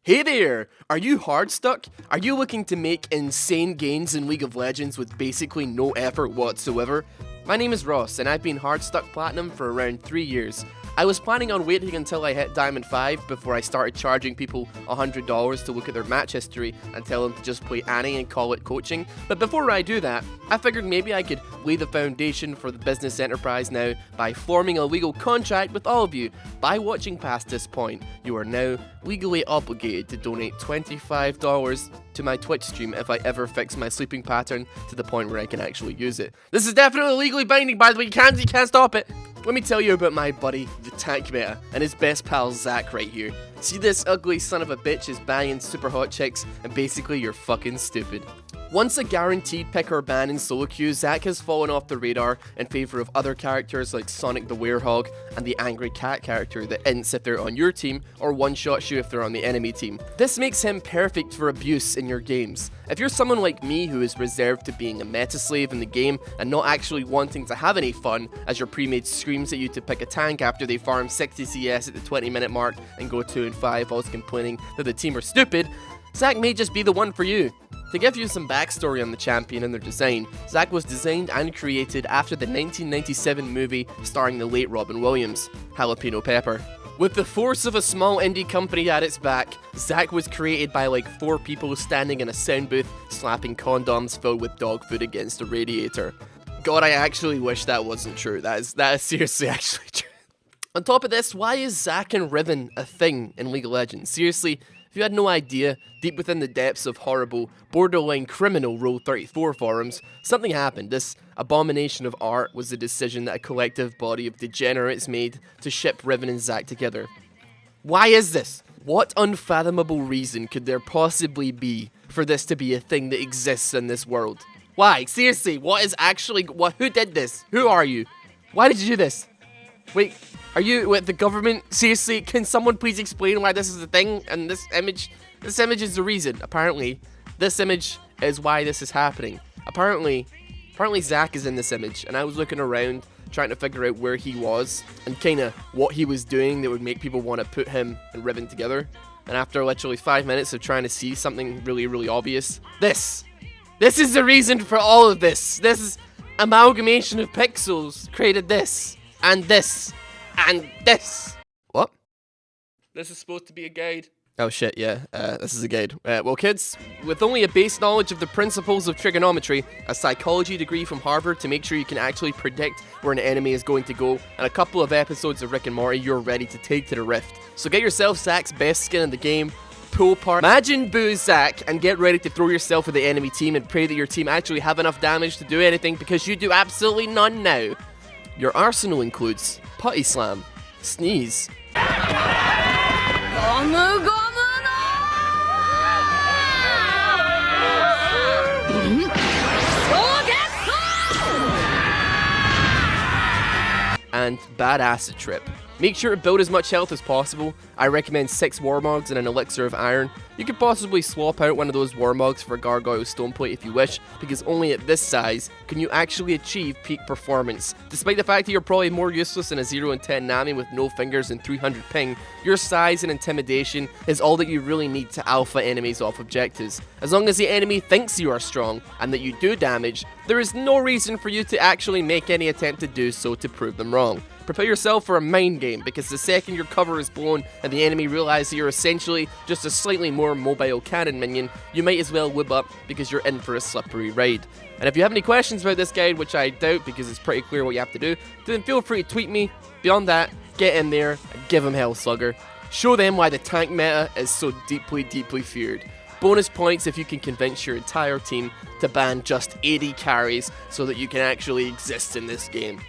Hey there! Are you hard stuck? Are you looking to make insane gains in League of Legends with basically no effort whatsoever? My name is Ross and I've been hard stuck platinum for around 3 years. I was planning on waiting until I hit Diamond 5 before I started charging people $100 to look at their match history and tell them to just play Annie and call it coaching, but before I do that, I figured maybe I could lay the foundation for the business enterprise now by forming a legal contract with all of you. By watching past this point, you are now legally obligated to donate $25 to my Twitch stream if I ever fix my sleeping pattern to the point where I can actually use it. This is definitely legally binding, by the way, you can't stop it! Let me tell you about my buddy, the tank meta, and his best pal Zach right here. See, this ugly son of a bitch is banging super hot chicks, and basically you're fucking stupid. Once a guaranteed pick or ban in solo queue, Zach has fallen off the radar in favour of other characters like Sonic the Werehog and the Angry Cat character that ints if they're on your team or one-shots you if they're on the enemy team. This makes him perfect for abuse in your games. If you're someone like me who is reserved to being a meta slave in the game and not actually wanting to have any fun as your pre-made screams at you to pick a tank after they farm 60 CS at the 20-minute mark and go 2-5 whilst complaining that the team are stupid, Zach may just be the one for you. To give you some backstory on the champion and their design, Zach was designed and created after the 1997 movie starring the late Robin Williams, Jalapeno Pepper. With the force of a small indie company at its back, Zach was created by like 4 people standing in a sound booth slapping condoms filled with dog food against a radiator. God, I actually wish that wasn't true. That is seriously actually true. On top of this, why is Zach and Riven a thing in League of Legends? Seriously, if you had no idea, deep within the depths of horrible, borderline criminal Rule 34 forums, something happened. This abomination of art was the decision that a collective body of degenerates made to ship Riven and Zach together. Why is this? What unfathomable reason could there possibly be for this to be a thing that exists in this world? Why? Seriously, who did this? Who are you? Why did you do this? Wait, are you with the government? Seriously, can someone please explain why this is a thing? And this image is the reason. Apparently, this image is why this is happening. Apparently Zach is in this image, and I was looking around trying to figure out where he was and kinda what he was doing that would make people want to put him and Riven together. And after literally 5 minutes of trying to see something really, really obvious, this is the reason for all of this. This amalgamation of pixels created this. And this. And this. What? This is supposed to be a guide. Oh shit, yeah, this is a guide. Well kids, with only a base knowledge of the principles of trigonometry, a psychology degree from Harvard to make sure you can actually predict where an enemy is going to go, and a couple of episodes of Rick and Morty, you're ready to take to the rift. So get yourself Zach's best skin in the game, pull apart Imagine Boo Zach, and get ready to throw yourself at the enemy team and pray that your team actually have enough damage to do anything, because you do absolutely none now. Your arsenal includes Putty Slam, Sneeze, and Bad Acid Trip. Make sure to build as much health as possible. I recommend 6 Warmogs and an Elixir of Iron. You could possibly swap out one of those Warmogs for a Gargoyle Stoneplate if you wish, because only at this size can you actually achieve peak performance. Despite the fact that you're probably more useless than a 0 and 10 Nami with no fingers and 300 ping, your size and intimidation is all that you really need to alpha enemies off objectives. As long as the enemy thinks you are strong and that you do damage, there is no reason for you to actually make any attempt to do so to prove them wrong. Prepare yourself for a mind game, because the second your cover is blown and the enemy realize that you're essentially just a slightly more mobile cannon minion, you might as well whip up, because you're in for a slippery ride. And if you have any questions about this guide, which I doubt because it's pretty clear what you have to do, then feel free to tweet me. Beyond that, get in there and give them hell, slugger. Show them why the tank meta is so deeply, deeply feared. Bonus points if you can convince your entire team to ban just 80 carries so that you can actually exist in this game.